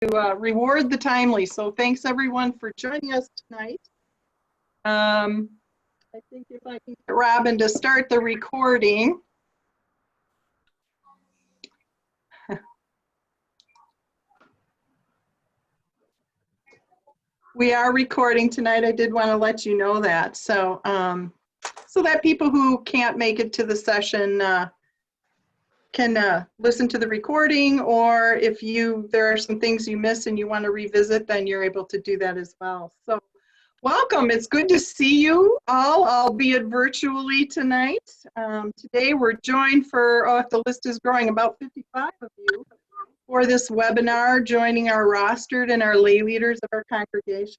reward the timely. So thanks everyone for joining us tonight. I think if I can get Robin to start the recording. We are recording tonight. I did want to let you know that. So, so that people who can't make it to the session can listen to the recording, or if there are some things you missed and you want to revisit, then you're able to do that as well. So welcome. It's good to see you all, albeit virtually tonight. Today we're joined if the list is growing, about 55 of you for this webinar, joining our rostered and our lay leaders of our congregations.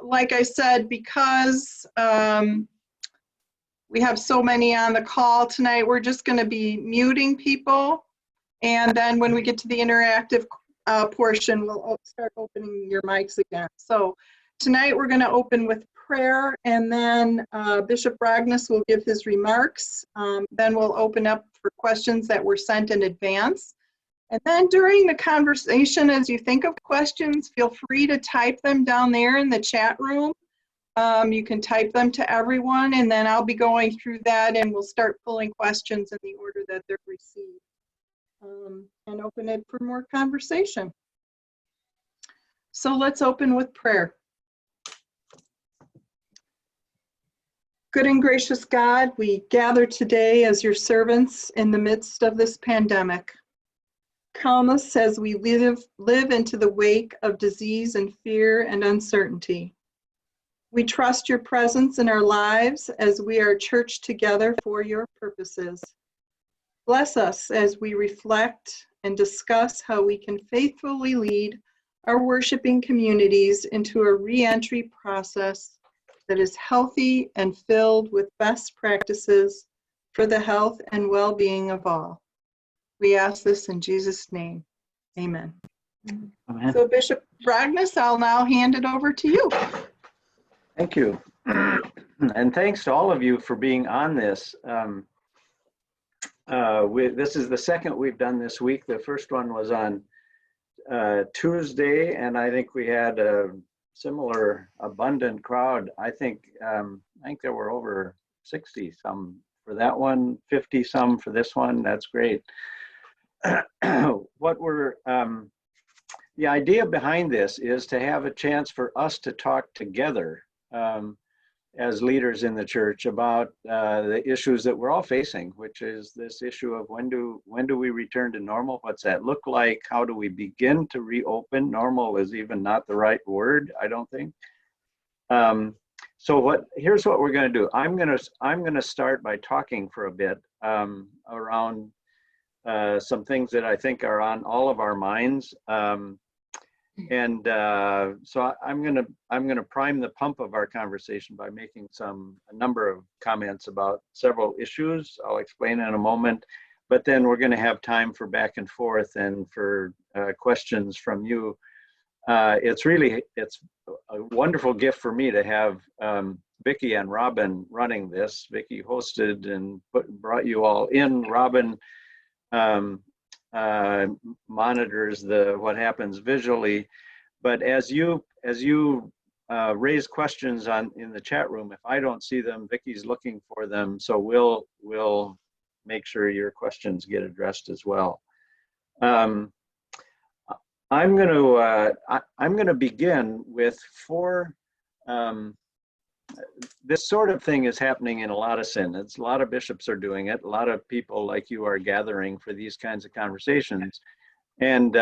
Like I said, because we have so many on the call tonight, we're just going to be muting people. And then when we get to the interactive portion, we'll start opening your mics again. So tonight we're going to open with prayer, and then Bishop Rogness will give his remarks. Then we'll open up for questions that were sent in advance. And then during the conversation, as you think of questions, feel free to type them down there in the chat room. You can type them to everyone, and then I'll be going through that, and we'll start pulling questions in the order that they're received, and open it for more conversation. So let's open with prayer. Good and gracious God, we gather today as your servants in the midst of this pandemic. Calm us as we live into the wake of disease and fear and uncertainty. We trust your presence in our lives as we are churched together for your purposes. Bless us as we reflect and discuss how we can faithfully lead our worshiping communities into a re-entry process that is healthy and filled with best practices for the health and well-being of all. We ask this in Jesus' name. Amen. Amen. So Bishop Rogness, I'll now hand it over to you. Thank you. And thanks to all of you for being on this. This is the second we've done this week. The first one was on Tuesday, and I think we had a similar abundant crowd. I think there were over 60 some for that one, 50 some for this one. That's great. The idea behind this is to have a chance for us to talk together as leaders in the church about the issues that we're all facing, which is this issue of when do we return to normal? What's that look like? How do we begin to reopen? Normal is even not the right word, I don't think. Here's what we're going to do. I'm going to start by talking for a bit around some things that I think are on all of our minds. So I'm gonna prime the pump of our conversation by making a number of comments about several issues. I'll explain in a moment, but then we're going to have time for back and forth and for questions from you. It's a wonderful gift for me to have Vicki and Robin running this. Vicki hosted and brought you all in. Robin monitors what happens visually, but as you raise questions in the chat room, if I don't see them, Vicki's looking for them, so we'll make sure your questions get addressed as well. I'm going to begin with four. This sort of thing is happening in a lot of synods. A lot of bishops are doing it. A lot of people like you are gathering for these kinds of conversations. And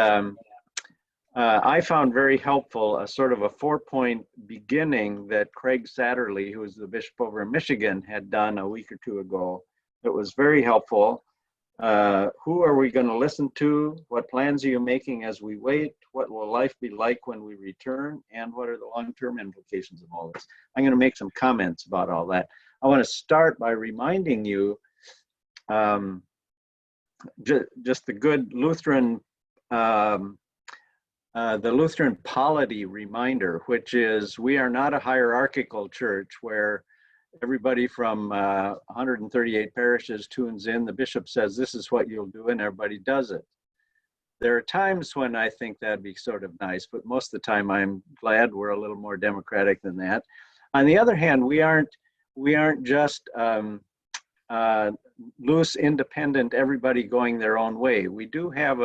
I found very helpful a sort of a 4-point beginning that Craig Satterley, who is the bishop over in Michigan, had done a week or two ago. It was very helpful. Who are we going to listen to? What plans are you making as we wait? What will life be like when we return? And what are the long-term implications of all this? I'm going to make some comments about all that. I want to start by reminding you just the good Lutheran, the Lutheran polity reminder, which is we are not a hierarchical church where everybody from 138 parishes tunes in. The bishop says, this is what you'll do, and everybody does it. There are times when I think that'd be sort of nice, but most of the time I'm glad we're a little more democratic than that. On the other hand, we aren't just loose, independent, everybody going their own way. We do have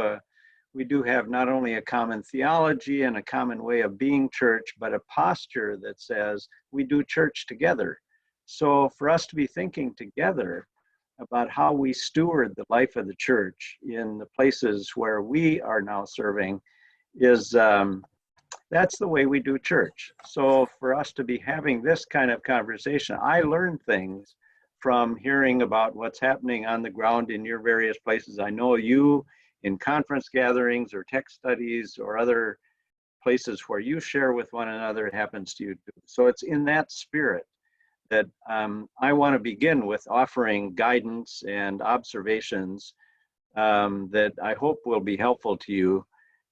not only a common theology and a common way of being church, but a posture that says we do church together. So for us to be thinking together about how we steward the life of the church in the places where we are now serving is, that's the way we do church. So for us to be having this kind of conversation, I learned things from hearing about what's happening on the ground in your various places. I know you in conference gatherings or tech studies or other places where you share with one another, it happens to you too. So it's in that spirit that I want to begin with offering guidance and observations that I hope will be helpful to you.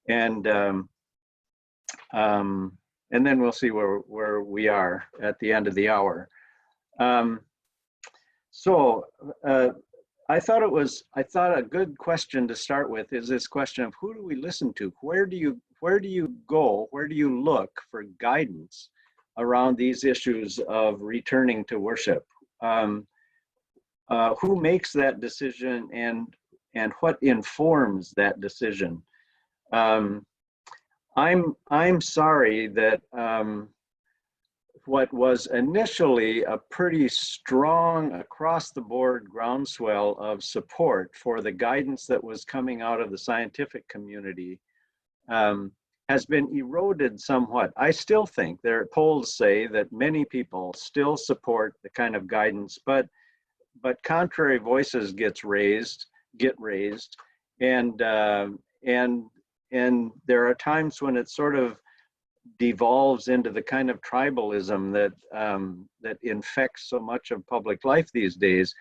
And then we'll see where we are at the end of the hour. I thought a good question to start with is this question of who do we listen to? Where do you go? Where do you look for guidance around these issues of returning to worship? Who makes that decision and what informs that decision? I'm sorry that what was initially a pretty strong across the board groundswell of support for the guidance that was coming out of the scientific community has been eroded somewhat. I still think polls say that many people still support the kind of guidance, but contrary voices get raised, and there are times when it sort of devolves into the kind of tribalism that infects so much of public life these days.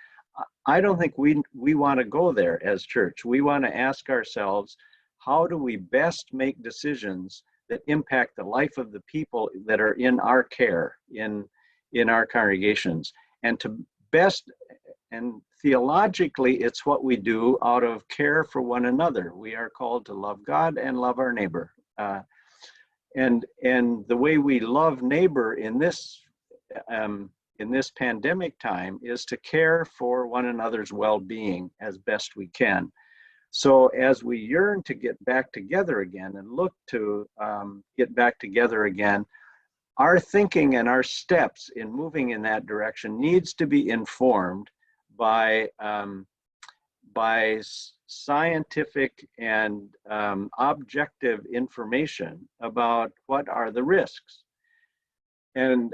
I don't think we want to go there as church. We want to ask ourselves, how do we best make decisions that impact the life of the people that are in our care, in our congregations? And theologically, it's what we do out of care for one another. We are called to love God and love our neighbor. And the way we love neighbor in this pandemic time is to care for one another's well-being as best we can. So as we yearn to get back together again and look to get back together again, our thinking and our steps in moving in that direction needs to be informed by scientific and objective information about what are the risks. And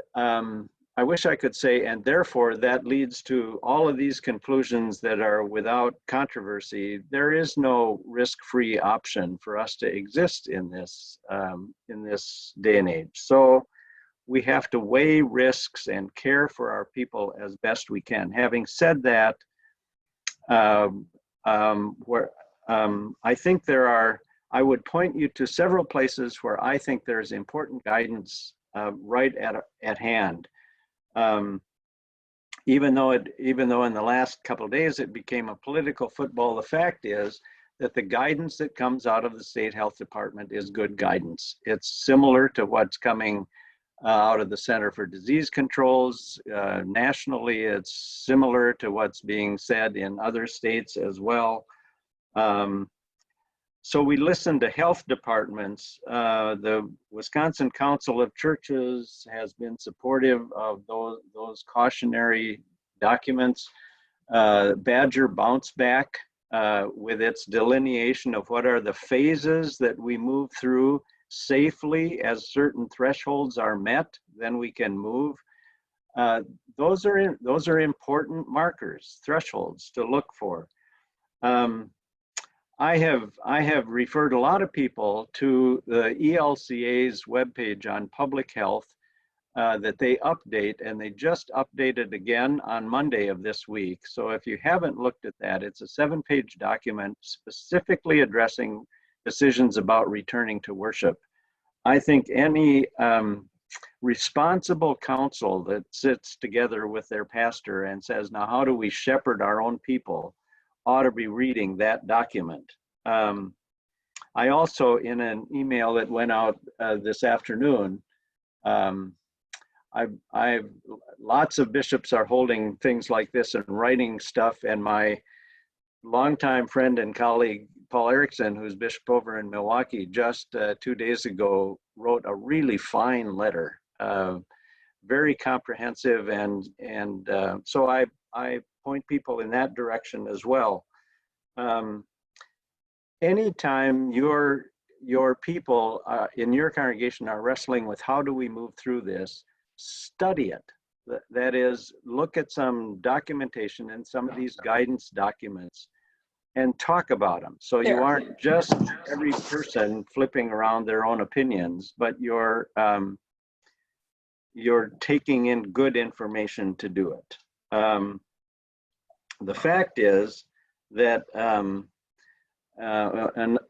I wish I could say, and therefore that leads to all of these conclusions that are without controversy. There is no risk-free option for us to exist in this day and age. So we have to weigh risks and care for our people as best we can. Having said that, I think I would point you to several places where I think there's important guidance right at hand. Even though in the last couple of days it became a political football, the fact is that the guidance that comes out of the state health department is good guidance. It's similar to what's coming out of the Center for Disease Controls. Nationally, it's similar to what's being said in other states as well. So we listen to health departments. The Wisconsin Council of Churches has been supportive of those cautionary documents. Badger Bounce Back with its delineation of what are the phases that we move through safely as certain thresholds are met, then we can move. Those are important markers, thresholds to look for. I have referred a lot of people to the ELCA's webpage on public health that they update, and they just updated again on Monday of this week. So if you haven't looked at that, it's a 7-page document specifically addressing decisions about returning to worship. I think any responsible council that sits together with their pastor and says, now how do we shepherd our own people, ought to be reading that document. I also, in an email that went out this afternoon, I've lots of bishops are holding things like this and writing stuff, and my longtime friend and colleague Paul Erickson, who's bishop over in Milwaukee, just 2 days ago wrote a really fine letter, very comprehensive, and so I point people in that direction as well. Anytime your people in your congregation are wrestling with how do we move through this, study it. That is, look at some documentation and some of these guidance documents and talk about them. So you aren't just every person flipping around their own opinions, but you're taking in good information to do it. The fact is that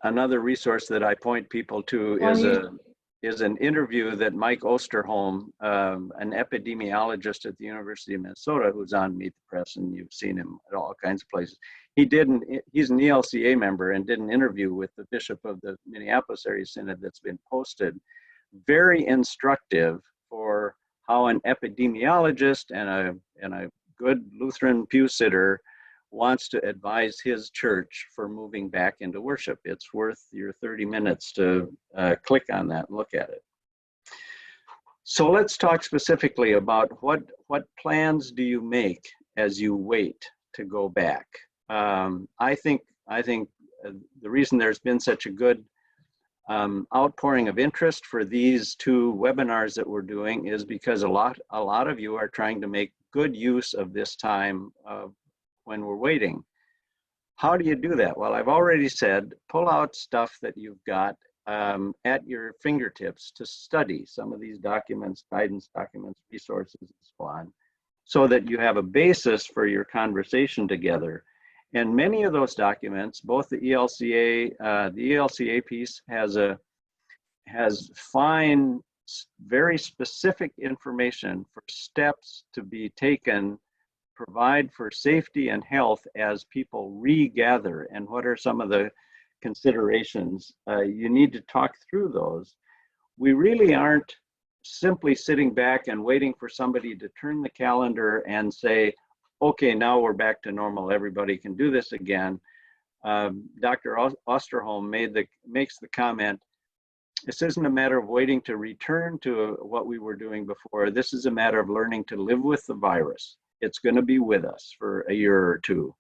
another resource that I point people to is an interview that Mike Osterholm, an epidemiologist at the University of Minnesota, who's on Meet the Press, and you've seen him at all kinds of places. He's an ELCA member and did an interview with the bishop of the Minneapolis area synod that's been posted. Very instructive for how an epidemiologist and a good Lutheran pew sitter wants to advise his church for moving back into worship. It's worth your 30 minutes to click on that and look at it. So let's talk specifically about what plans do you make as you wait to go back. I think the reason there's been such a good outpouring of interest for these two webinars that we're doing is because a lot of you are trying to make good use of this time when we're waiting. How do you do that? Well, I've already said, pull out stuff that you've got at your fingertips to study some of these documents, guidance documents, resources, and so on, so that you have a basis for your conversation together. And many of those documents, both the ELCA piece has fine, very specific information for steps to be taken, provide for safety and health as people regather, and what are some of the considerations. You need to talk through those. We really aren't simply sitting back and waiting for somebody to turn the calendar and say, okay, now we're back to normal, everybody can do this again. Dr. Osterholm makes the comment, this isn't a matter of waiting to return to what we were doing before. This is a matter of learning to live with the virus. It's going to be with us for a year or two.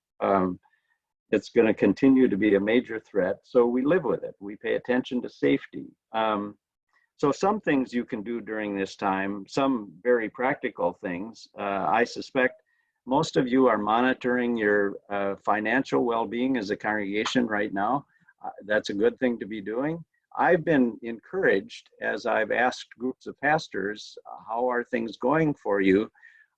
It's going to continue to be a major threat, so we live with it. We pay attention to safety. So some things you can do during this time, some very practical things. I suspect most of you are monitoring your financial well-being as a congregation right now. That's a good thing to be doing. I've been encouraged as I've asked groups of pastors, how are things going for you?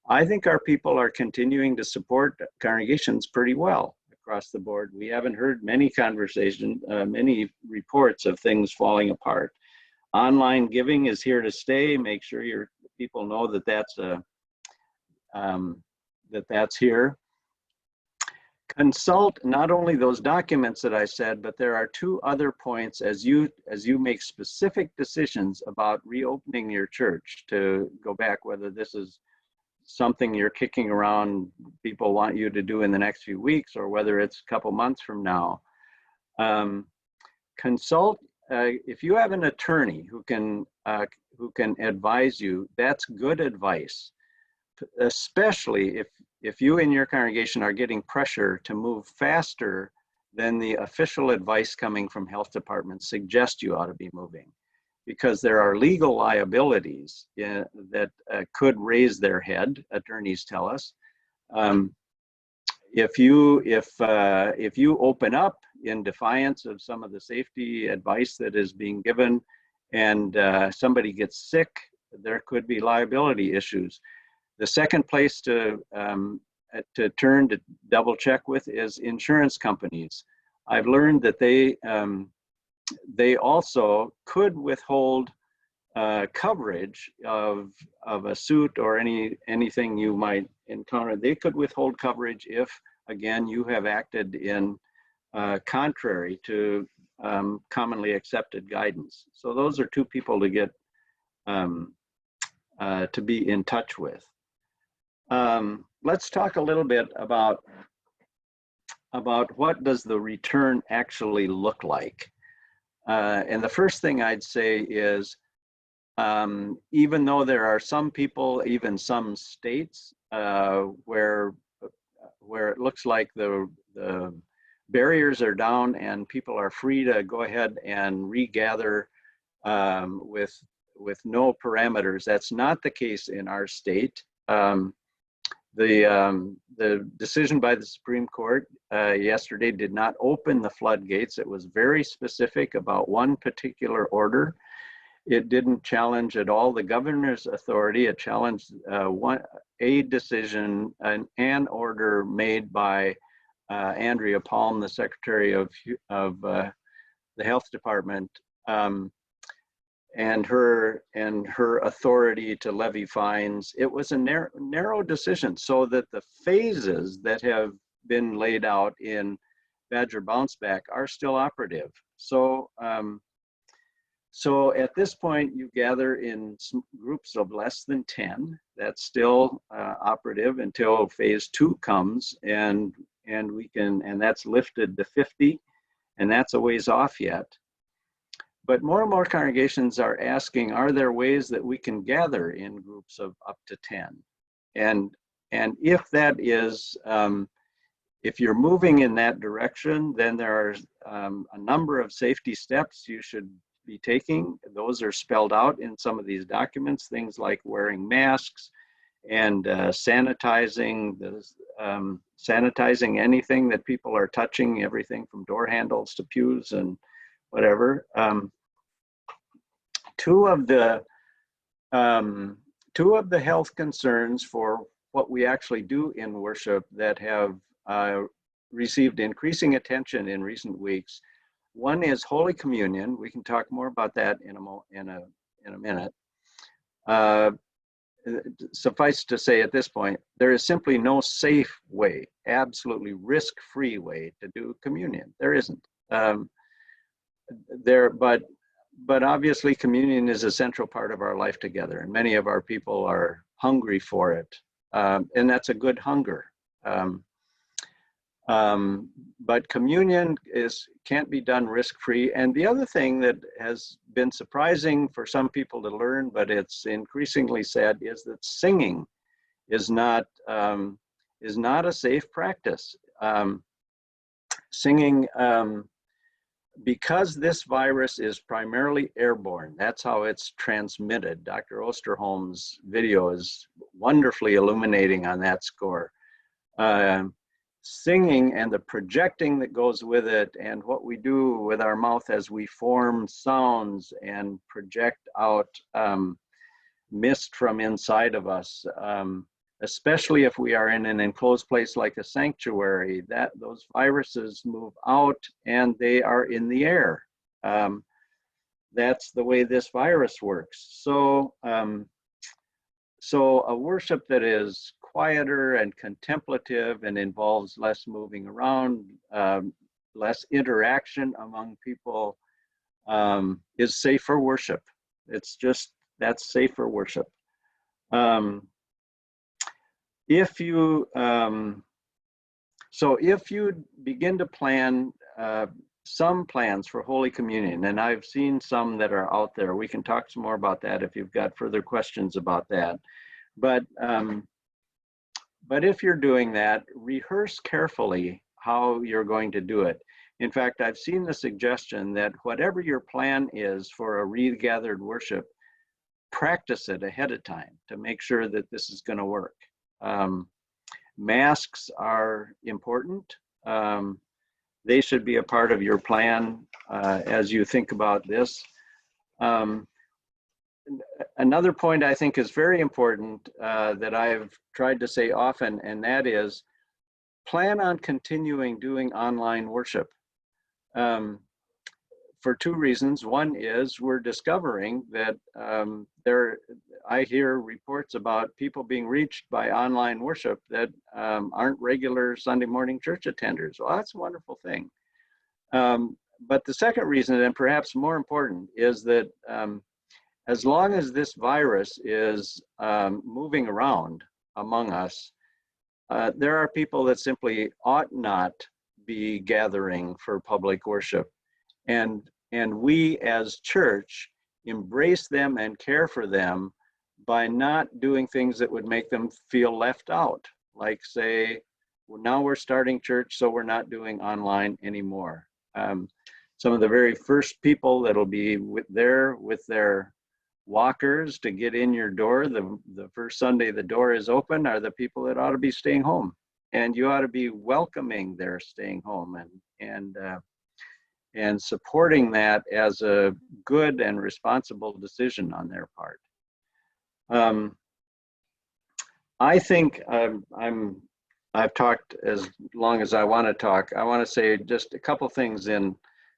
I think our people are continuing to support congregations pretty well across the board. We haven't heard many many reports of things falling apart. Online giving is here to stay. Make sure your people know that that's here. Consult not only those documents that I said, but there are two other points as you make specific decisions about reopening your church to go back, whether this is something you're kicking around people want you to do in the next few weeks, or whether it's a couple months from now. Consult, if you have an attorney who can advise you, that's good advice, especially if you in your congregation are getting pressure to move faster than the official advice coming from health departments suggest you ought to be moving, because there are legal liabilities that could raise their head, attorneys tell us. If you open up in defiance of some of the safety advice that is being given and somebody gets sick, there could be liability issues. The second place to turn to double check with is insurance companies. I've learned that they also could withhold coverage of a suit or anything you might encounter. They could withhold coverage if, again, you have acted in contrary to commonly accepted guidance. So those are two people to get to be in touch with. Let's talk a little bit about what does the return actually look like. And the first thing I'd say is, even though there are some people, even some states, where it looks like the barriers are down and people are free to go ahead and regather with no parameters. That's not the case in our state. The decision by the Supreme Court yesterday did not open the floodgates. It was very specific about one particular order. It didn't challenge at all the governor's authority. It challenged a decision, an order made by Andrea Palm, the Secretary of the Health Department, and her authority to levy fines. It was a narrow decision, so that the phases that have been laid out in Badger Bounce Back are still operative. So at this point, you gather in groups of less than 10. That's still operative until phase 2 comes, and that's lifted to 50, and that's a ways off yet. But more and more congregations are asking, are there ways that we can gather in groups of up to 10? And if that is, if you're moving in that direction, then there are a number of safety steps you should be taking. Those are spelled out in some of these documents, things like wearing masks and sanitizing anything that people are touching, everything from door handles to pews and whatever. Two of the health concerns for what we actually do in worship that have received increasing attention in recent weeks. One is Holy Communion. We can talk more about that in a minute. Suffice to say at this point, there is simply no safe way, absolutely risk-free way to do communion. There isn't. But obviously communion is a central part of our life together, and many of our people are hungry for it. And that's a good hunger. But communion can't be done risk-free. And the other thing that has been surprising for some people to learn, but it's increasingly sad, is that singing is not a safe practice. Singing, because this virus is primarily airborne, that's how it's transmitted. Dr. Osterholm's video is wonderfully illuminating on that score. Singing and the projecting that goes with it, and what we do with our mouth as we form sounds and project out mist from inside of us, especially if we are in an enclosed place like a sanctuary, that those viruses move out and they are in the air. That's the way this virus works. So a worship that is quieter and contemplative and involves less moving around, less interaction among people, is safer worship. It's just, that's safer worship. If you begin to plan some plans for Holy Communion, and I've seen some that are out there, we can talk some more about that if you've got further questions about that. But if you're doing that, rehearse carefully how you're going to do it. In fact, I've seen the suggestion that whatever your plan is for a regathered worship, practice it ahead of time to make sure that this is going to work. Masks are important. They should be a part of your plan as you think about this. Another point I think is very important that I've tried to say often, and that is plan on continuing doing online worship. For two reasons. One is we're discovering that I hear reports about people being reached by online worship that aren't regular Sunday morning church attenders. Well, that's a wonderful thing. but the second reason, and perhaps more important, is that as long as this virus is moving around among us, there are people that simply ought not be gathering for public worship. And we as church embrace them and care for them by not doing things that would make them feel left out. Like say, well, now we're starting church, so we're not doing online anymore. Some of the very first people that'll be there with their walkers to get in your door the first Sunday the door is open are the people that ought to be staying home, and you ought to be welcoming their staying home and supporting that as a good and responsible decision on their part. I think I've talked as long as I want to talk. I want to say just a couple things in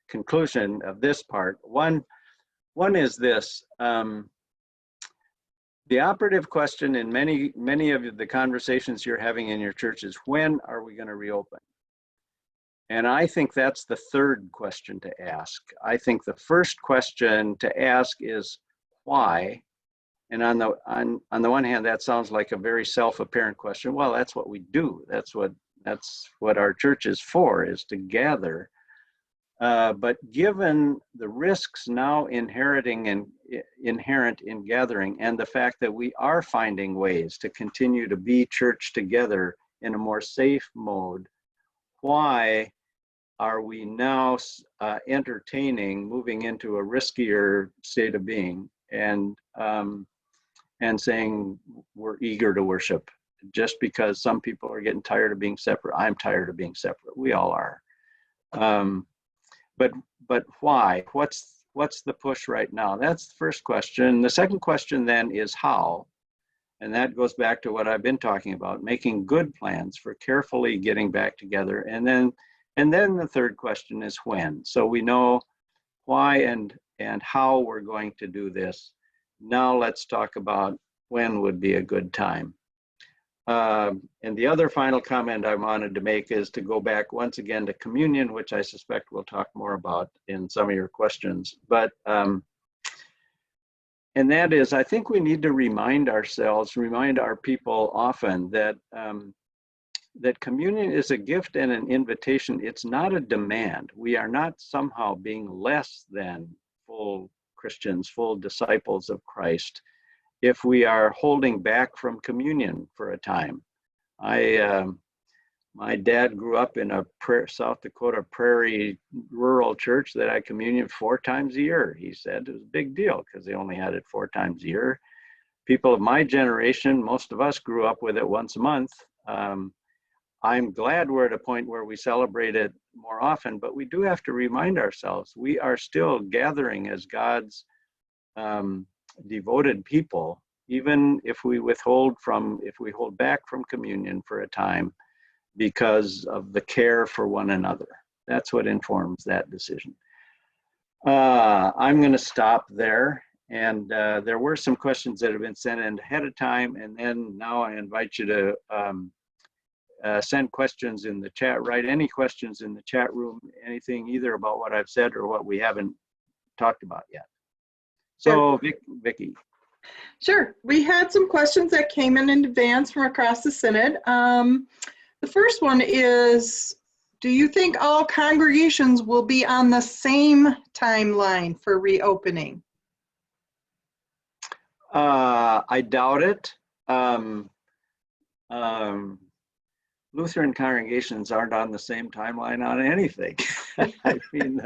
conclusion of this part. One is this, the operative question in many of the conversations you're having in your church is, when are we going to reopen? And I think that's the third question to ask. I think the first question to ask is why? And on the one hand, that sounds like a very self-apparent question. Well, that's what we do. That's what our church is for, is to gather. But given the risks now inherent in gathering, and the fact that we are finding ways to continue to be church together in a more safe mode, why are we now entertaining moving into a riskier state of being and saying we're eager to worship just because some people are getting tired of being separate? I'm tired of being separate. We all are. But why? What's the push right now? That's the first question. The second question then is how, and that goes back to what I've been talking about, making good plans for carefully getting back together. And then the third question is when. So we know why and how we're going to do this. Now let's talk about when would be a good time. And the other final comment I wanted to make is to go back once again to communion, which I suspect we'll talk more about in some of your questions. But, and that is, I think we need to remind our people often that, that communion is a gift and an invitation. It's not a demand. We are not somehow being less than full Christians, full disciples of Christ, if we are holding back from communion for a time. My dad grew up in a South Dakota prairie rural church that had communion 4 times a year. He said it was a big deal because they only had it 4 times a year. People of my generation, most of us grew up with it once a month. I'm glad we're at a point where we celebrate it more often, but we do have to remind ourselves we are still gathering as God's devoted people, even if we hold back from communion for a time because of the care for one another. That's what informs that decision. I'm going to stop there. And there were some questions that have been sent in ahead of time. And then now I invite you to send questions in the chat, write any questions in the chat room, anything either about what I've said or what we haven't talked about yet. So Vicki. Sure. We had some questions that came in advance from across the Synod. The first one is, do you think all congregations will be on the same timeline for reopening? I doubt it. Lutheran congregations aren't on the same timeline on anything. I mean,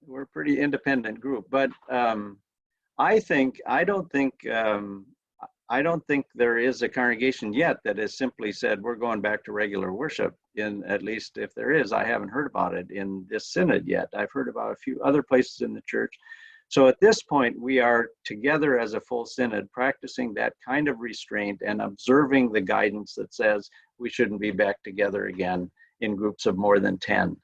we're a pretty independent group, but I don't think there is a congregation yet that has simply said we're going back to regular worship. At least if there is, I haven't heard about it in this synod yet. I've heard about a few other places in the church. So at this point, we are together as a full synod, practicing that kind of restraint and observing the guidance that says we shouldn't be back together again in groups of more than 10.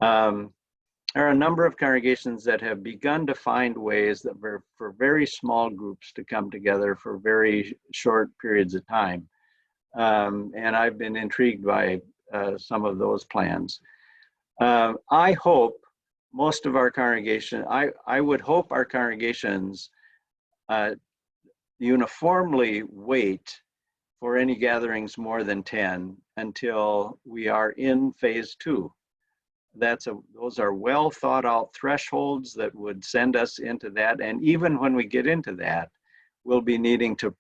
There are a number of congregations that have begun to find ways that for very small groups to come together for very short periods of time. And I've been intrigued by some of those plans. I hope most of our congregation, I would hope our congregations uniformly wait for any gatherings more than 10 until we are in phase 2. Those are well thought out thresholds that would send us into that. And even when we get into that, we'll be needing to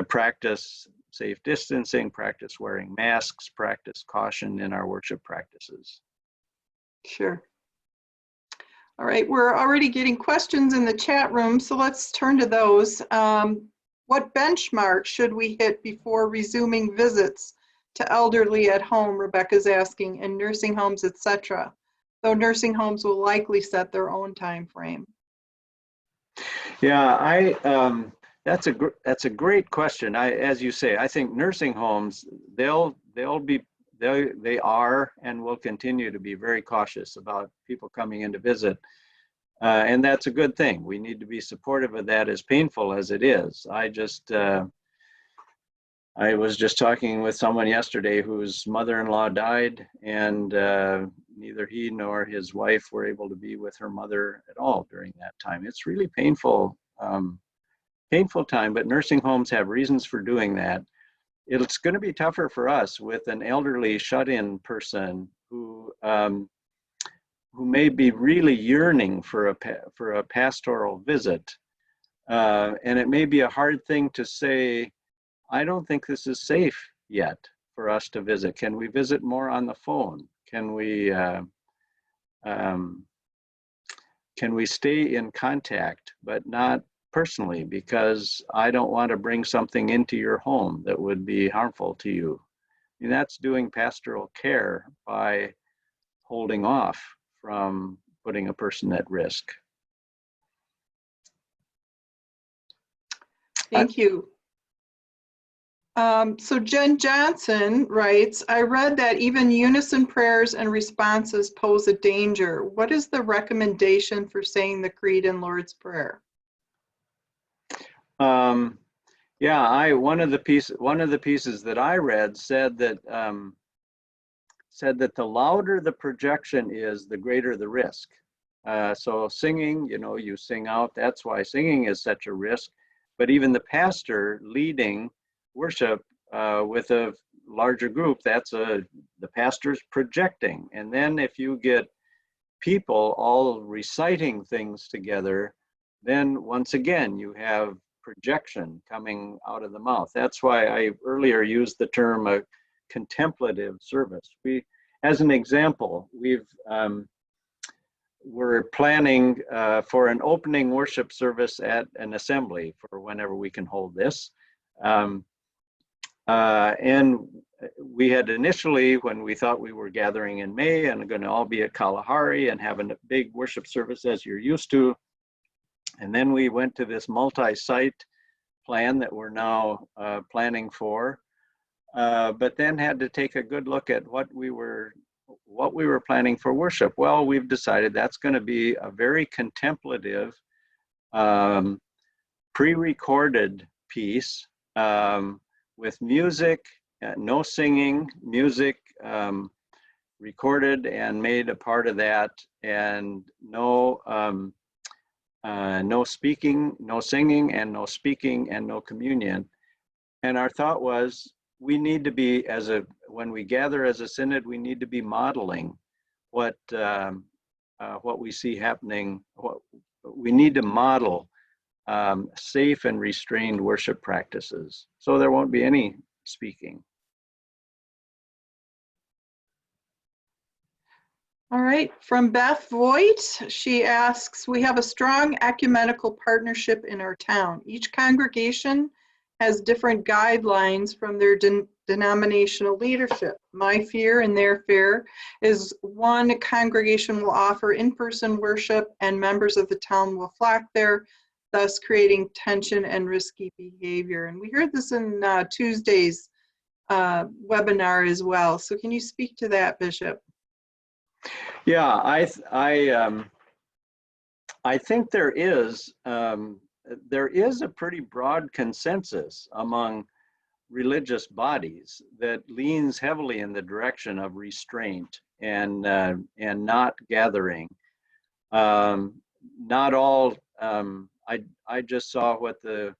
practice safe distancing, practice wearing masks, practice caution in our worship practices. Sure. All right, we're already getting questions in the chat room, so let's turn to those. What benchmark should we hit before resuming visits to elderly at home, Rebecca's asking, and nursing homes, etc., though nursing homes will likely set their own time frame? Yeah, that's a great question. As you say, I think nursing homes, they are and will continue to be very cautious about people coming in to visit. And that's a good thing. We need to be supportive of that, as painful as it is. I was just talking with someone yesterday whose mother-in-law died, and neither he nor his wife were able to be with her mother at all during that time. It's really painful, painful time, but nursing homes have reasons for doing that. It's going to be tougher for us with an elderly shut-in person who may be really yearning for a pastoral visit. And it may be a hard thing to say, I don't think this is safe yet for us to visit. Can we visit more on the phone? Can we stay in contact, but not personally, because I don't want to bring something into your home that would be harmful to you. I mean, that's doing pastoral care by holding off from putting a person at risk. Thank you. So Jen Johnson writes, I read that even unison prayers and responses pose a danger. What is the recommendation for saying the Creed and Lord's Prayer? Yeah, one of the pieces that I read said that the louder the projection is, the greater the risk. So singing, you sing out, that's why singing is such a risk. But even the pastor leading worship with a larger group, the pastor's projecting. And then if you get people all reciting things together, then once again, you have projection coming out of the mouth. That's why I earlier used the term a contemplative service. As an example, we're planning for an opening worship service at an assembly for whenever we can hold this. And we had initially, when we thought we were gathering in May and going to all be at Kalahari and having a big worship service as you're used to, and then we went to this multi-site plan that we're now planning for, but then had to take a good look at what we were planning for worship. Well, we've decided that's going to be a very contemplative, pre-recorded piece with music, no singing, music recorded and made a part of that, and no speaking, no singing, and no speaking, and no communion. And our thought was, we need to be, when we gather as a synod, we need to be modeling what we see happening. We need to model safe and restrained worship practices, so there won't be any speaking. All right, from Beth Voigt, she asks, we have a strong ecumenical partnership in our town. Each congregation has different guidelines from their denominational leadership. My fear and their fear is one congregation will offer in-person worship and members of the town will flock there, thus creating tension and risky behavior. And we heard this in Tuesday's webinar as well. So can you speak to that, Bishop? Yeah, I think there is a pretty broad consensus among religious bodies that leans heavily in the direction of restraint and not gathering. Not all. I just saw what the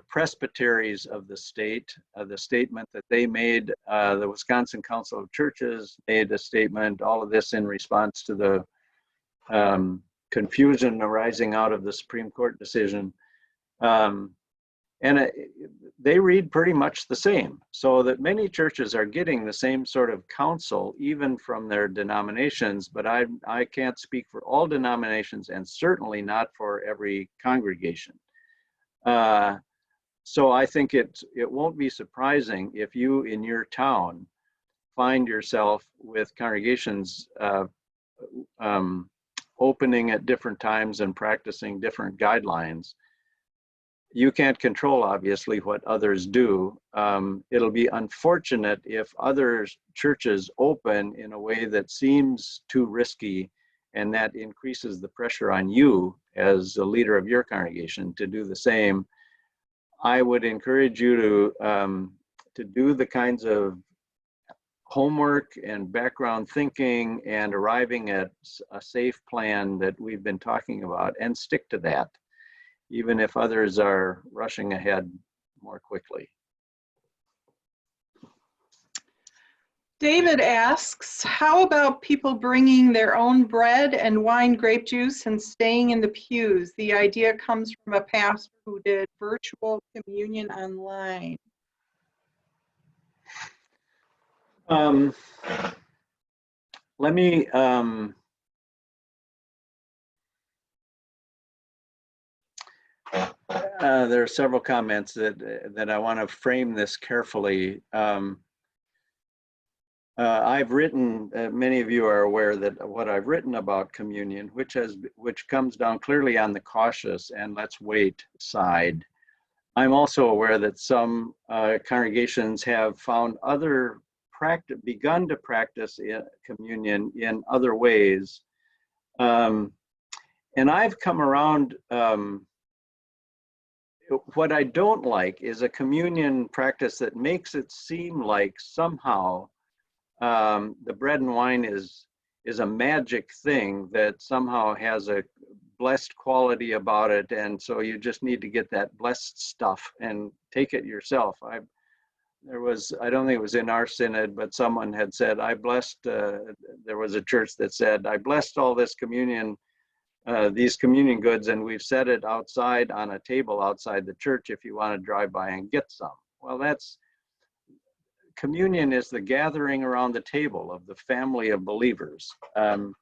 presbyteries of the state, the statement that they made. The Wisconsin Council of Churches made a statement. All of this in response to the confusion arising out of the Supreme Court decision. And they read pretty much the same, so that many churches are getting the same sort of counsel, even from their denominations, but I can't speak for all denominations and certainly not for every congregation. So I think it won't be surprising if you in your town find yourself with congregations opening at different times and practicing different guidelines. You can't control, obviously, what others do. It'll be unfortunate if other churches open in a way that seems too risky, and that increases the pressure on you as a leader of your congregation to do the same. I would encourage you to do the kinds of homework and background thinking and arriving at a safe plan that we've been talking about, and stick to that, even if others are rushing ahead more quickly. David asks, how about people bringing their own bread and wine, grape juice, and staying in the pews? The idea comes from a pastor who did virtual communion online. Let me, there are several comments that I want to frame this carefully. I've written, many of you are aware that what I've written about communion, which comes down clearly on the cautious and let's wait side. I'm also aware that some congregations have found begun to practice communion in other ways. And I've come around, what I don't like is a communion practice that makes it seem like somehow the bread and wine is a magic thing that somehow has a blessed quality about it, and so you just need to get that blessed stuff and take it yourself. I don't think it was in our synod, but someone had said, I blessed, there was a church that said, I blessed all this communion, these communion goods, and we've set it outside on a table outside the church if you want to drive by and get some. Well, communion is the gathering around the table of the family of believers. So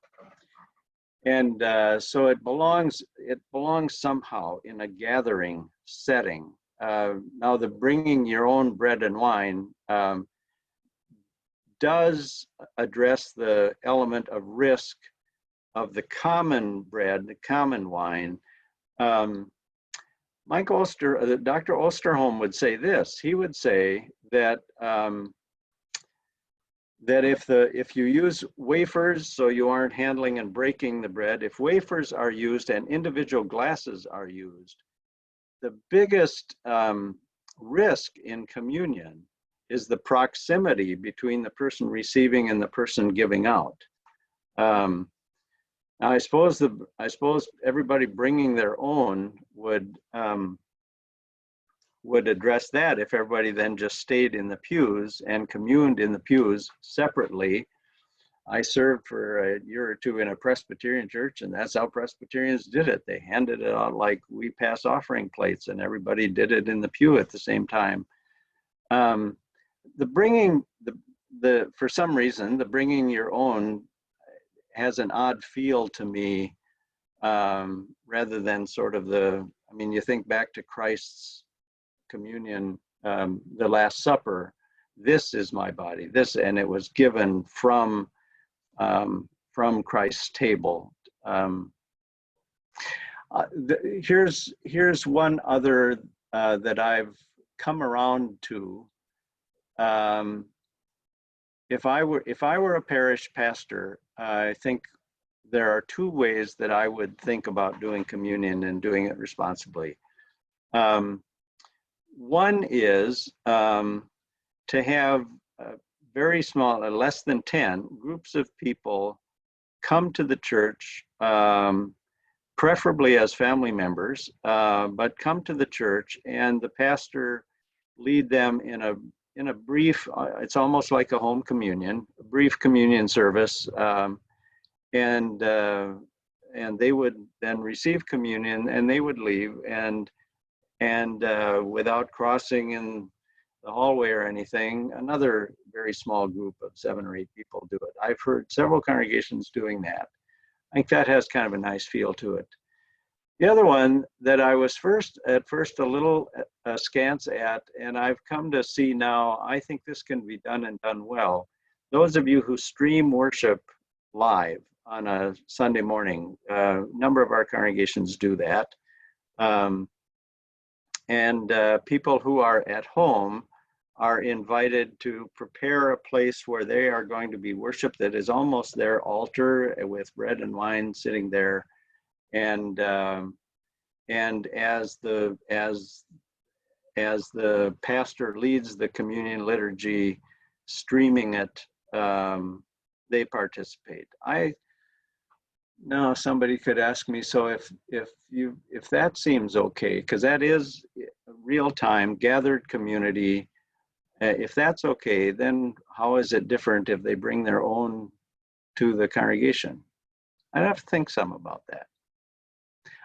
it belongs somehow in a gathering setting. Now, the bringing your own bread and wine does address the element of risk of the common bread, the common wine. Dr. Osterholm would say this. He would say that that if you use wafers, so you aren't handling and breaking the bread, if wafers are used and individual glasses are used, the biggest risk in communion is the proximity between the person receiving and the person giving out. Now, I suppose everybody bringing their own would address that if everybody then just stayed in the pews and communed in the pews separately. I served for a year or two in a Presbyterian church, and that's how Presbyterians did it. They handed it out like we pass offering plates, and everybody did it in the pew at the same time. For some reason, the bringing your own has an odd feel to me, rather than sort of you think back to Christ's communion, the Last Supper. This is my body. And it was given from Christ's table. Here's one other that I've come around to. If I were a parish pastor, I think there are two ways that I would think about doing communion and doing it responsibly. One is to have very small, less than 10 groups of people come to the church, preferably as family members, but come to the church, and the pastor lead them in a brief, it's almost like a home communion, a brief communion service, and they would then receive communion, and they would leave, and without crossing in the hallway or anything, another very small group of 7 or 8 people do it. I've heard several congregations doing that. I think that has kind of a nice feel to it. The other one that I was at first a little askance at, and I've come to see now, I think this can be done and done well. Those of you who stream worship live on a Sunday morning, a number of our congregations do that. And people who are at home are invited to prepare a place where they are going to be worshiped that is almost their altar with bread and wine sitting there. And as the pastor leads the communion liturgy, streaming it, they participate. Now somebody could ask me, so if that seems okay, because that is real-time gathered community, if that's okay, then how is it different if they bring their own to the congregation? I'd have to think some about that.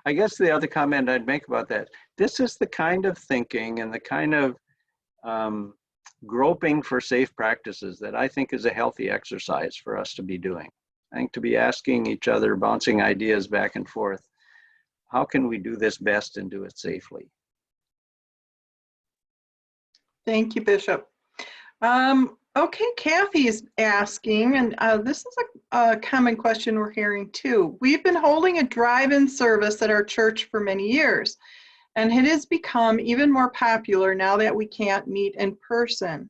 I guess the other comment I'd make about that, this is the kind of thinking and the kind of groping for safe practices that I think is a healthy exercise for us to be doing. I think to be asking each other, bouncing ideas back and forth, how can we do this best and do it safely? Thank you, Bishop. Okay, Kathy's asking, and this is a common question we're hearing too. We've been holding a drive-in service at our church for many years, and it has become even more popular now that we can't meet in person.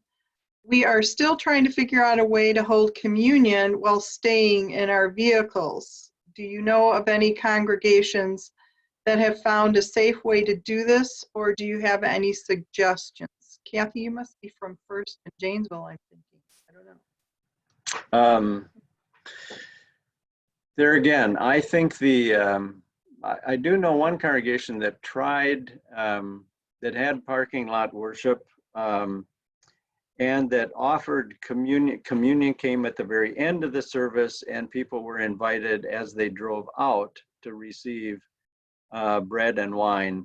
We are still trying to figure out a way to hold communion while staying in our vehicles. Do you know of any congregations that have found a safe way to do this, or do you have any suggestions? Kathy, you must be from First in Janesville, I'm thinking. I don't know. There again, I think I do know one congregation that tried, that had parking lot worship, and that offered communion. Communion came at the very end of the service, and people were invited as they drove out to receive bread and wine.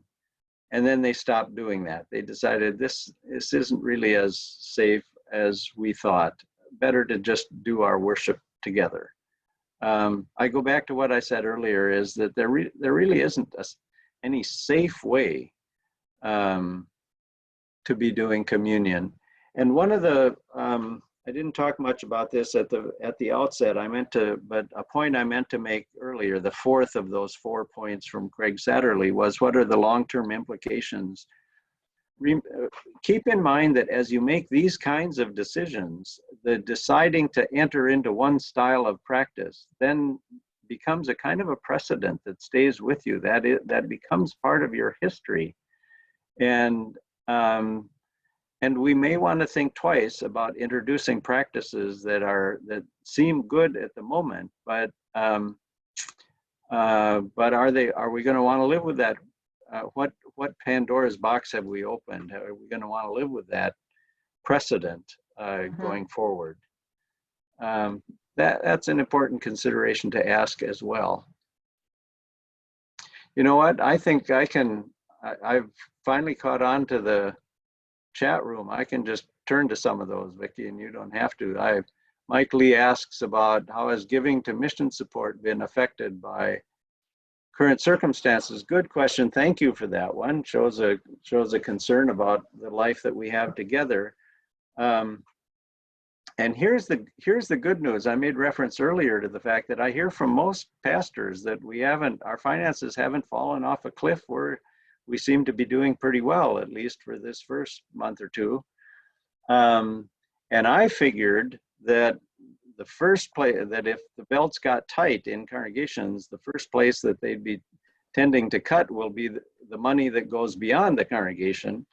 And then they stopped doing that. They decided this isn't really as safe as we thought. Better to just do our worship together. I go back to what I said earlier, is that there really isn't any safe way to be doing communion. And one of the, I didn't talk much about this at the outset. But a point I meant to make earlier, the fourth of those 4 points from Craig Satterley, was what are the long-term implications? Keep in mind that as you make these kinds of decisions, the deciding to enter into one style of practice then becomes a kind of a precedent that stays with you. That becomes part of your history. And we may want to think twice about introducing practices that seem good at the moment, but are we going to want to live with that? What Pandora's box have we opened? Are we going to want to live with that precedent going forward? That's an important consideration to ask as well. You know what? I think I've finally caught on to the chat room. I can just turn to some of those, Vicki, and you don't have to. Mike Lee asks about how has giving to mission support been affected by current circumstances. Good question. Thank you for that one. Shows a concern about the life that we have together. And here's the good news. I made reference earlier to the fact that I hear from most pastors that our finances haven't fallen off a cliff. We seem to be doing pretty well, at least for this first month or two. And I figured that the first place, that if the belts got tight in congregations, the first place that they'd be tending to cut will be the money that goes beyond the congregation.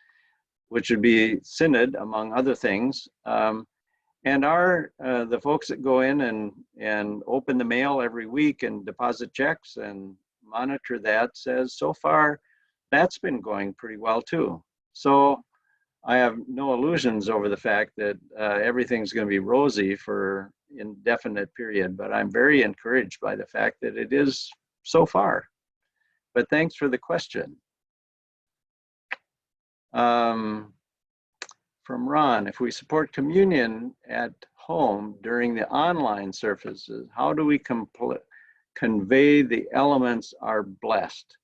which would be Synod, among other things. And the folks that go in and open the mail every week and deposit checks and monitor that says so far that's been going pretty well too. So I have no illusions over the fact that everything's going to be rosy for indefinite period, but I'm very encouraged by the fact that it is so far. But thanks for the question. From Ron, if we support communion at home during the online services, how do we convey the elements are blessed?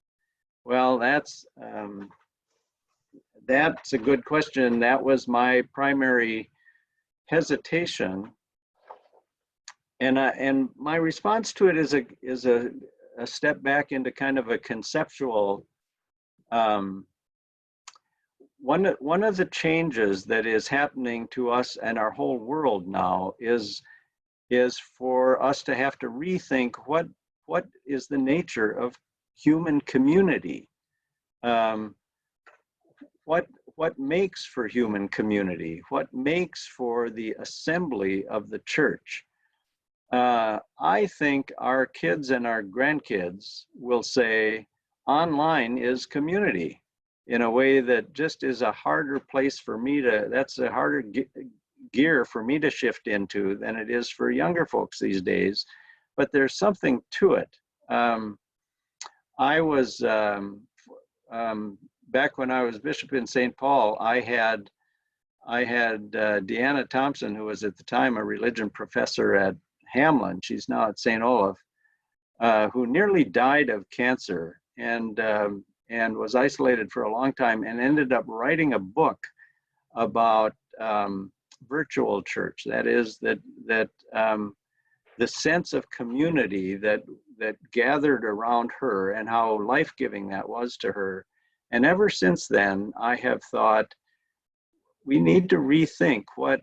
Well, that's a good question. That was my primary hesitation, and my response to it is a step back into kind of a conceptual. One of the changes that is happening to us and our whole world now is for us to have to rethink what is the nature of human community. What makes for human community? What makes for the assembly of the church? I think our kids and our grandkids will say online is community, in a way that just is a harder place for me to, that's a harder gear for me to shift into than it is for younger folks these days. But there's something to it. I was, back when I was bishop in St. Paul, I had Deanna Thompson, who was at the time a religion professor at Hamlin. She's now at St. Olaf, who nearly died of cancer and was isolated for a long time and ended up writing a book about virtual church. That is that the sense of community that gathered around her and how life-giving that was to her. And ever since then, I have thought we need to rethink what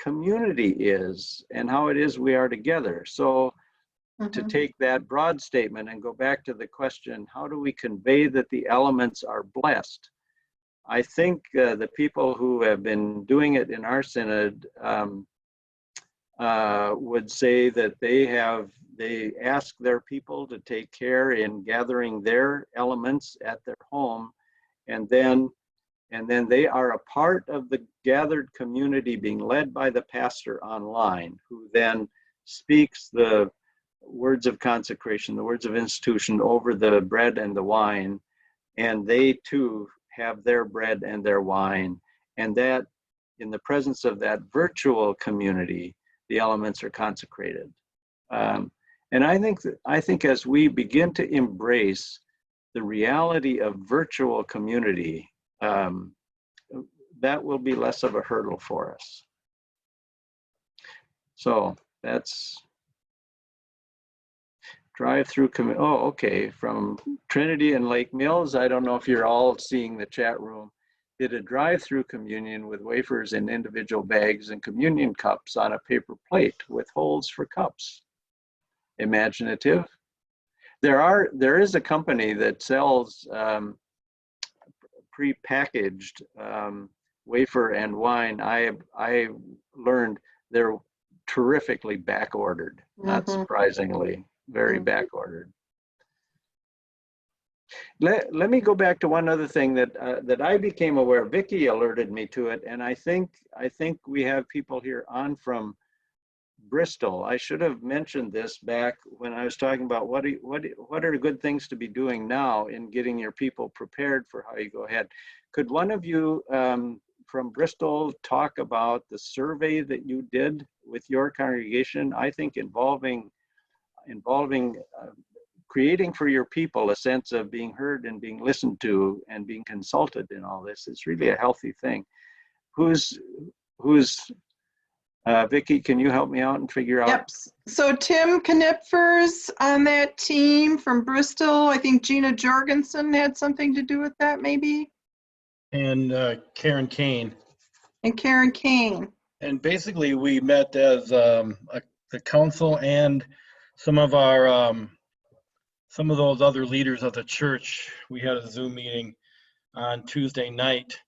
community is and how it is we are together. So to take that broad statement and go back to the question, how do we convey that the elements are blessed? I think the people who have been doing it in our synod would say that they ask their people to take care in gathering their elements at their home, and then they are a part of the gathered community being led by the pastor online, who then speaks the words of consecration, the words of institution over the bread and the wine, and they too have their bread and their wine, and that in the presence of that virtual community, the elements are consecrated. And I think as we begin to embrace the reality of virtual community, that will be less of a hurdle for us. So that's drive-through, oh, okay, from Trinity and Lake Mills. I don't know if you're all seeing the chat room. Did a drive-through communion with wafers in individual bags and communion cups on a paper plate with holes for cups. Imaginative. There is a company that sells pre-packaged wafer and wine. I learned they're terrifically back-ordered, not surprisingly, very back-ordered. Let me go back to one other thing that I became aware. Vicki alerted me to it, and I think we have people here on from Bristol. I should have mentioned this back when I was talking about what are good things to be doing now in getting your people prepared for how you go ahead. Could one of you from Bristol talk about the survey that you did with your congregation? I think involving creating for your people a sense of being heard and being listened to and being consulted in all this. It's really a healthy thing. Who's Vicki, can you help me out and figure out? Yep. So Tim Knipfer's on that team from Bristol. I think Gina Jorgensen had something to do with that, maybe. And Karen Kane. And Karen Kane. And basically, we met as the council and some of our some of those other leaders of the church. We had a Zoom meeting on Tuesday night,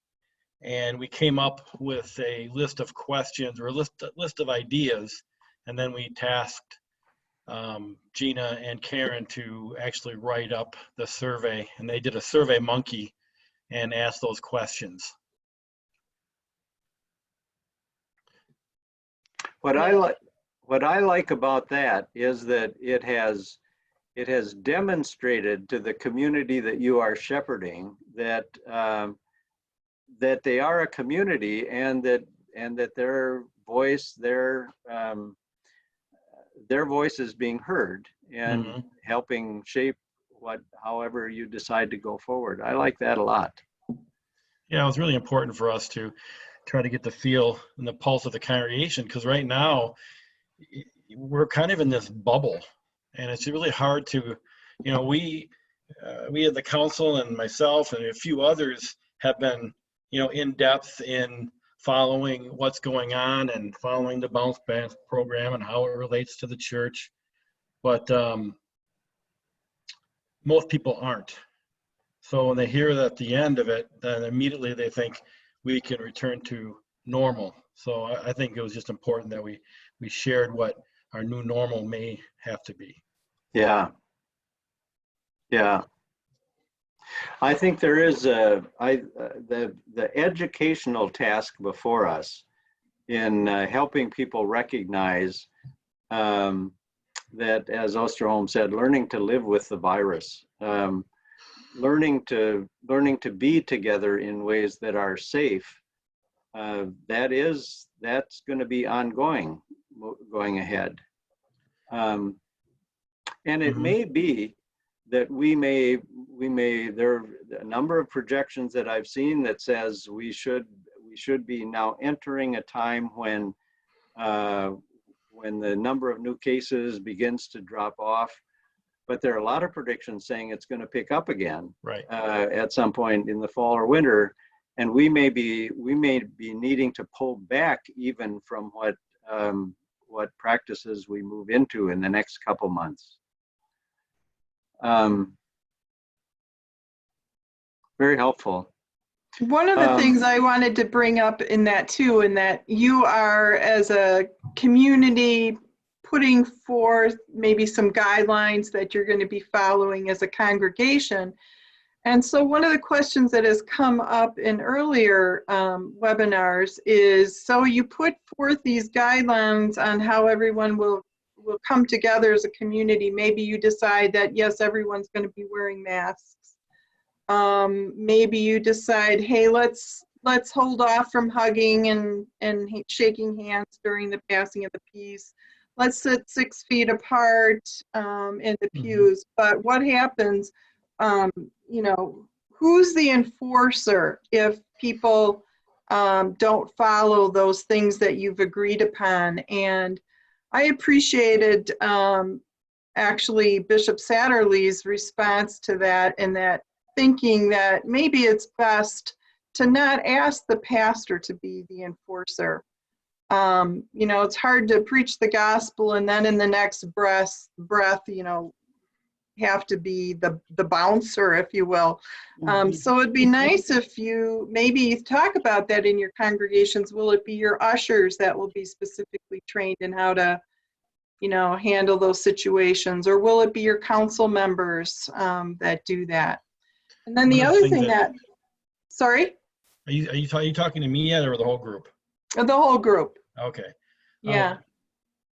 and we came up with a list of questions or a list of ideas, and then we tasked Gina and Karen to actually write up the survey, and they did a survey monkey and asked those questions. What I like about that is that it has demonstrated to the community that you are shepherding that that they are a community, and that their voice is being heard and helping shape however you decide to go forward. I like that a lot. Yeah, it was really important for us to try to get the feel and the pulse of the congregation, because right now we're kind of in this bubble, and it's really hard to, we at the council and myself and a few others have been, in depth in following what's going on and following the bounce back program and how it relates to the church. But most people aren't. So when they hear that at the end of it, then immediately they think we can return to normal. So I think it was just important that we shared what our new normal may have to be. Yeah. Yeah. I think there is the educational task before us in helping people recognize that, as Osterholm said, learning to live with the virus, learning to be together in ways that are safe. That's going to be ongoing, going ahead. And it may be that we may there are a number of projections that I've seen that says we should be now entering a time when the number of new cases begins to drop off. But there are a lot of predictions saying it's going to pick up again, right, at some point in the fall or winter, and we may be needing to pull back even from what practices we move into in the next couple months. Very helpful. One of the things I wanted to bring up in that too, in that you are, as a community, putting forth maybe some guidelines that you're going to be following as a congregation. And so one of the questions that has come up in earlier webinars is, so you put forth these guidelines on how everyone will come together as a community. Maybe you decide that, yes, everyone's going to be wearing masks. Maybe you decide, hey, let's hold off from hugging and shaking hands during the passing of the peace. Let's sit 6 feet apart in the pews. But what happens, who's the enforcer if people don't follow those things that you've agreed upon? And I appreciated actually Bishop Satterlee's response to that, and that thinking that maybe it's best to not ask the pastor to be the enforcer. It's hard to preach the gospel and then in the next breath, have to be the bouncer, if you will. So it'd be nice if you maybe talk about that in your congregations. Will it be your ushers that will be specifically trained in how to, handle those situations? Or will it be your council members that do that? And then the other thing sorry? Are you talking to me yet, or the whole group? The whole group. Okay. Yeah.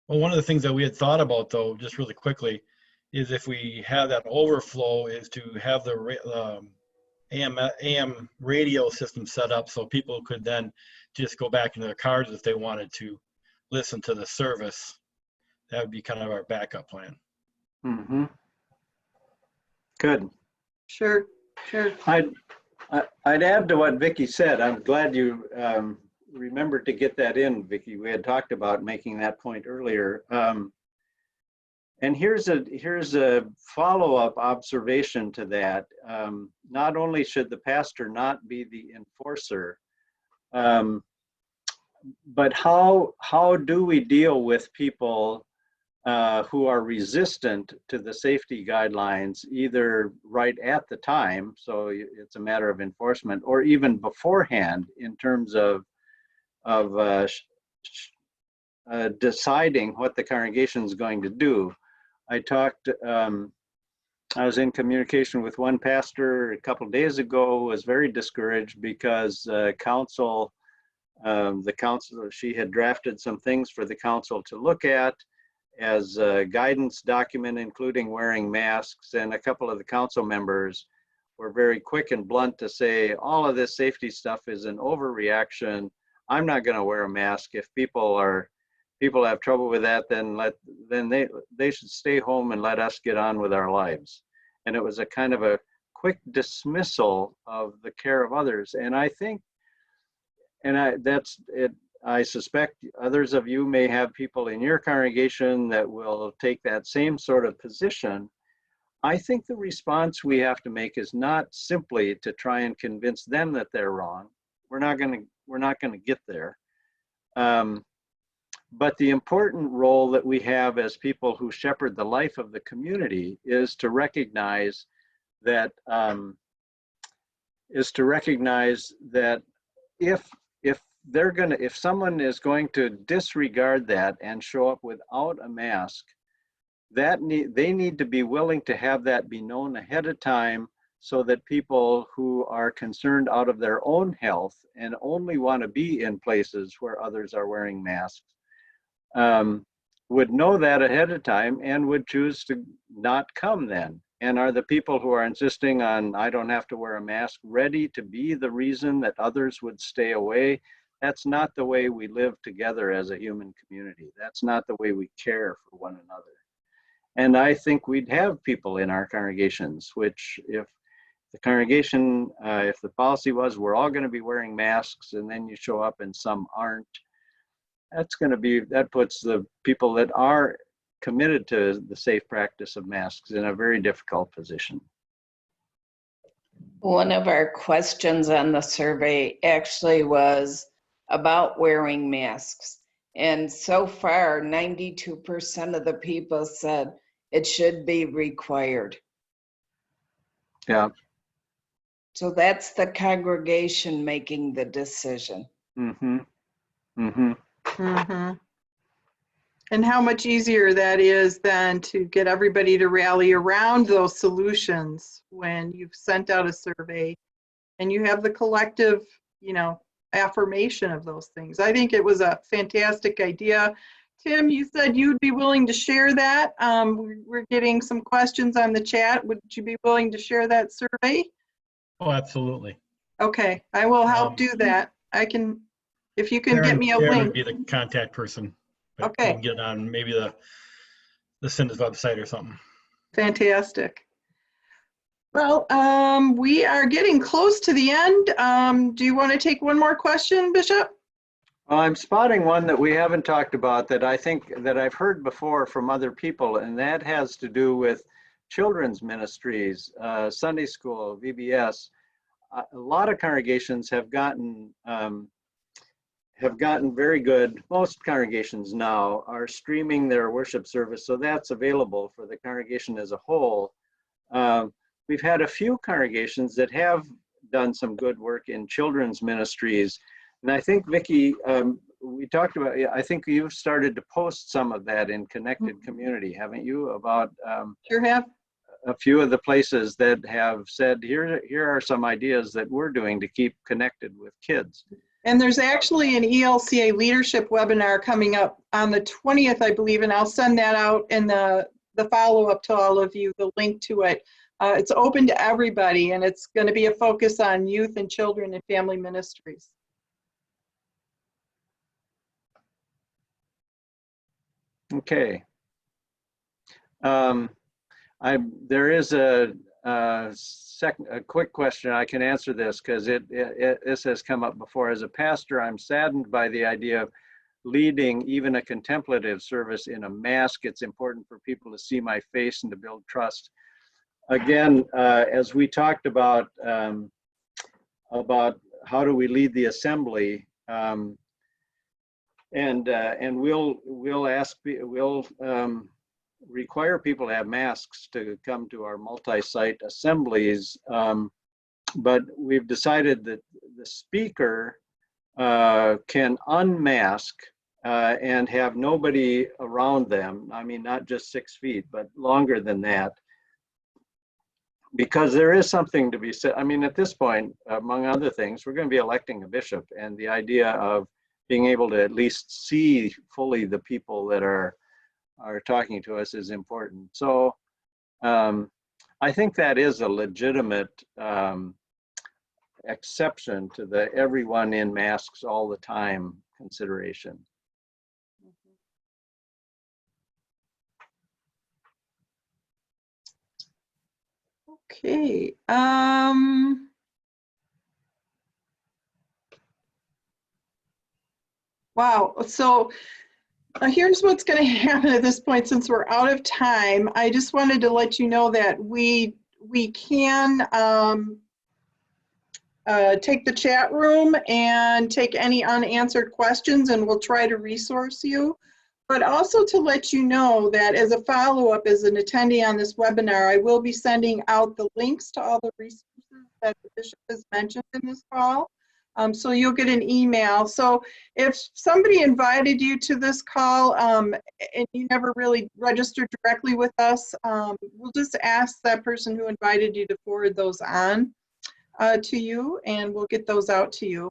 Well, one of the things that we had thought about, though, just really quickly, is if we have that overflow, is to have the AM radio system set up so people could then just go back into their cars if they wanted to listen to the service. That would be kind of our backup plan. Good. Sure. I'd add to what Vicki said. I'm glad you remembered to get that in, Vicki. We had talked about making that point earlier. And here's a follow-up observation to that. Not only should the pastor not be the enforcer, but how do we deal with people who are resistant to the safety guidelines, either right at the time, so it's a matter of enforcement, or even beforehand in terms of deciding what the congregation is going to do. I was in communication with one pastor a couple of days ago, who was very discouraged because the council, she had drafted some things for the council to look at as a guidance document, including wearing masks, and a couple of the council members were very quick and blunt to say, all of this safety stuff is an overreaction. I'm not going to wear a mask. If people have trouble with that, then they should stay home and let us get on with our lives. And it was a kind of a quick dismissal of the care of others. And I think, that's it. I suspect others of you may have people in your congregation that will take that same sort of position. I think the response we have to make is not simply to try and convince them that they're wrong. We're not going to get there. But the important role that we have as people who shepherd the life of the community is to recognize that if someone is going to disregard that and show up without a mask, they need to be willing to have that be known ahead of time, so that people who are concerned out of their own health and only want to be in places where others are wearing masks would know that ahead of time and would choose to not come then. And are the people who are insisting on, I don't have to wear a mask, ready to be the reason that others would stay away? That's not the way we live together as a human community. That's not the way we care for one another. And I think we'd have people in our congregations, which if the congregation, if the policy was we're all going to be wearing masks, and then you show up and some aren't, that puts the people that are committed to the safe practice of masks in a very difficult position. One of our questions on the survey actually was about wearing masks. And so far, 92% of the people said it should be required. Yeah. So that's the congregation making the decision. Mm-hmm. Mm-hmm. Mm-hmm. And how much easier that is than to get everybody to rally around those solutions when you've sent out a survey and you have the collective, affirmation of those things. I think it was a fantastic idea. Tim, you said you'd be willing to share that. We're getting some questions on the chat. Would you be willing to share that survey? Oh, absolutely. Okay, I will help do that. I can, if you can get me a Karen link. would be the contact person. But Okay. you can get on maybe the Synod's website or something. Fantastic. Well, we are getting close to the end. Do you want to take one more question, Bishop? I'm spotting one that we haven't talked about that I think that I've heard before from other people, and that has to do with children's ministries, Sunday school, VBS. A lot of congregations have gotten very good. Most congregations now are streaming their worship service, so that's available for the congregation as a whole. We've had a few congregations that have done some good work in children's ministries. And I think, Vicki, we talked about, I think you've started to post some of that in Connected Community, haven't you? About Sure have. A few of the places that have said, here are some ideas that we're doing to keep connected with kids. And there's actually an ELCA leadership webinar coming up on the 20th, I believe, and I'll send that out in the follow-up to all of you, the link to it. It's open to everybody, and it's going to be a focus on youth and children and family ministries. Okay. There is a quick question. I can answer this because this has come up before. As a pastor, I'm saddened by the idea of leading even a contemplative service in a mask. It's important for people to see my face and to build trust. Again, as we talked about how do we lead the assembly, and we'll require people to have masks to come to our multi-site assemblies, but we've decided that the speaker can unmask and have nobody around them. I mean, not just 6 feet, but longer than that. Because there is something to be said. I mean, at this point, among other things, we're going to be electing a bishop, and the idea of being able to at least see fully the people that are talking to us is important. So I think that is a legitimate exception to the everyone in masks all the time consideration. Okay. Wow. So here's what's going to happen at this point, since we're out of time. I just wanted to let you know that we can take the chat room and take any unanswered questions, and we'll try to resource you. But also to let you know that as a follow-up, as an attendee on this webinar, I will be sending out the links to all the resources that the bishop has mentioned in this call. So you'll get an email. So if somebody invited you to this call and you never really registered directly with us, we'll just ask that person who invited you to forward those on to you, and we'll get those out to you.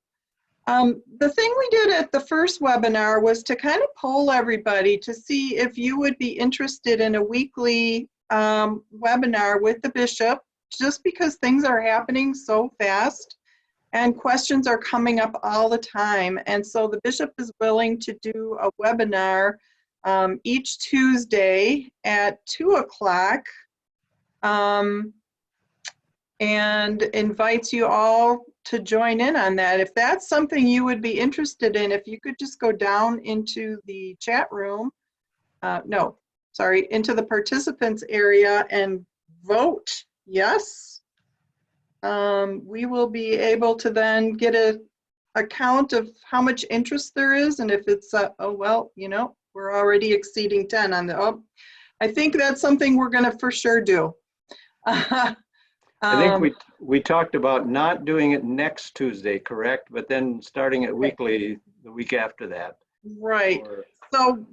The thing we did at the first webinar was to kind of poll everybody to see if you would be interested in a weekly webinar with the bishop, just because things are happening so fast and questions are coming up all the time. And so the bishop is willing to do a webinar each Tuesday at 2 o'clock and invites you all to join in on that. If that's something you would be interested in, if you could just go down into the chat room, into the participants area and vote yes. We will be able to then get a count of how much interest there is, and if it's oh well, you know, we're already exceeding 10 on the I think that's something we're going to for sure do. I think we talked about not doing it next Tuesday, correct? But then starting it weekly the week after that. Right.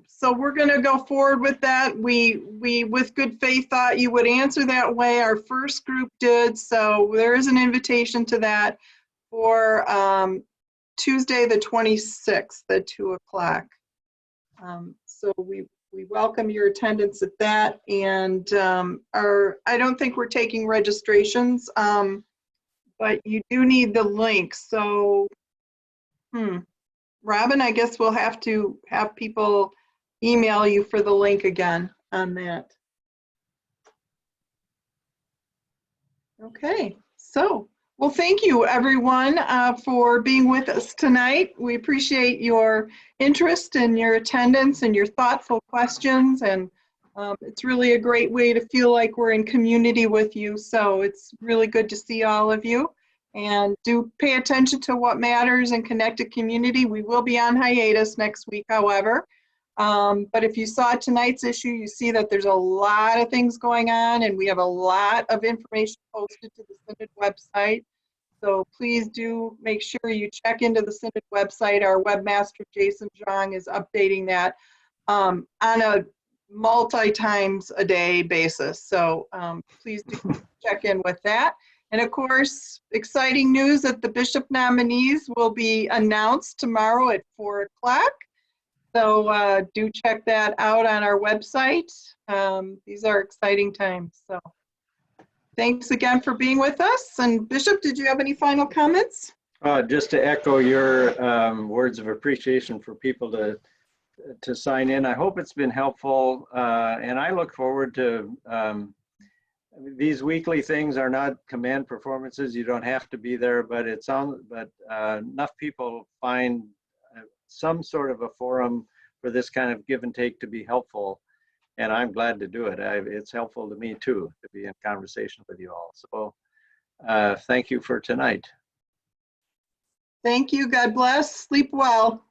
So we're going to go forward with that. We with good faith thought you would answer that way. Our first group did. So there is an invitation to that for Tuesday the 26th at 2 o'clock. So we welcome your attendance at that, and I don't think we're taking registrations, but you do need the link. So, Robin, I guess we'll have to have people email you for the link again on that. Okay, so, well, thank you everyone for being with us tonight. We appreciate your interest and your attendance and your thoughtful questions, and it's really a great way to feel like we're in community with you. So it's really good to see all of you, and do pay attention to what matters in connected community. We will be on hiatus next week, however. But if you saw tonight's issue, you see that there's a lot of things going on, and we have a lot of information posted to the Synod website. So please do make sure you check into the Synod website. Our webmaster, Jason Zhang, is updating that on a multi-times a day basis. So please do check in with that. And of course, exciting news that the bishop nominees will be announced tomorrow at 4 o'clock. So do check that out on our website. These are exciting times. So thanks again for being with us. And Bishop, did you have any final comments? Just to echo your words of appreciation for people to sign in. I hope it's been helpful, and I look forward to these weekly things. Are not command performances. You don't have to be there, but enough people find some sort of a forum for this kind of give and take to be helpful, and I'm glad to do it. It's helpful to me too to be in conversation with you all. So thank you for tonight. Thank you. God bless. Sleep well.